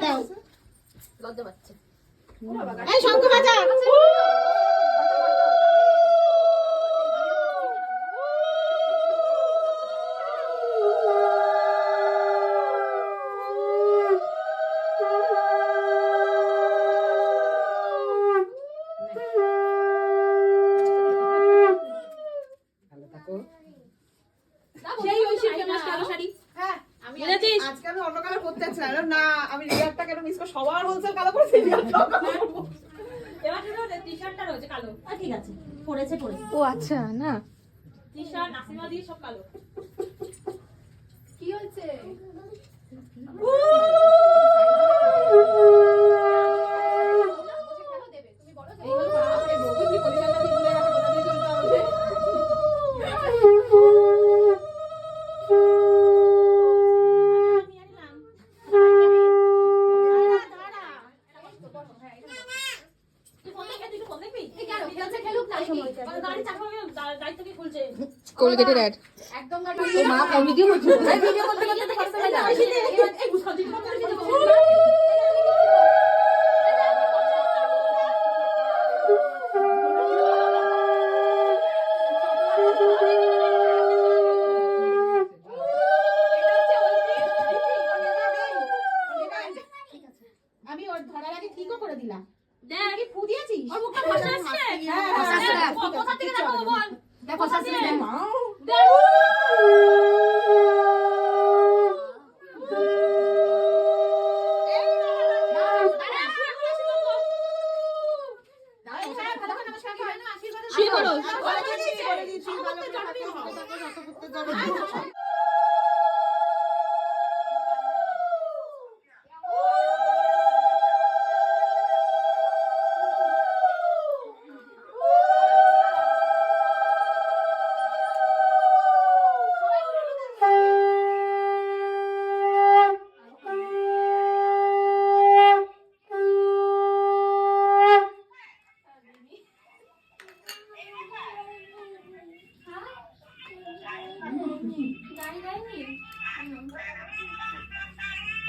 দাও লজ্জা পাচ্ছে। এই শঙ্খ বাজা। সেই ওই কালো শাড়ি। হ্যাঁ বুঝেছিস? আজকে আমি অন্য কালার করতে চাইলাম না, আমি রিয়ারটা কেন মিস করে সবার হোলসেল কালো করেছি, রিয়ারটাও কালো করবো। এবার শুধু টি-শার্টটা রয়েছে কালো। ঠিক আছে, পরেছে পরে। ও আচ্ছা না টি-শার্ট নাসিমা দিয়ে সব কালো। কি হচ্ছে? কোলগেটের অ্যাড একদম ও মা ভিডিও করছে ভিডিও করতে করতে তো কষ্ট হয়ে যায়। আমি ওর ধরার আগে ঠিকও করে দিলাম। দেখ কি ফু দিয়েছিস? ওর মুখটা ভাষা আসছে। হ্যাঁ, কোথা থেকে দেখো বল। দেখো শাশুড়ি দেখ মা।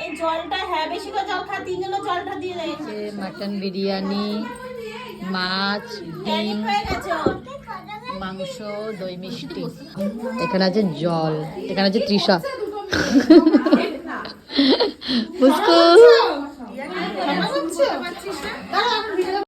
এই জলটা হ্যাঁ বেশি করে জল খা, তিনজনে জলটা দিয়ে দেয়। মাটন বিরিয়ানি মাছ ডিম হয়ে গেছে ওর। মাংস দই মিষ্টি এখানে আছে জল এখানে আছে তৃষা মুস্কু দাঁড়াও, এখন ভিডিও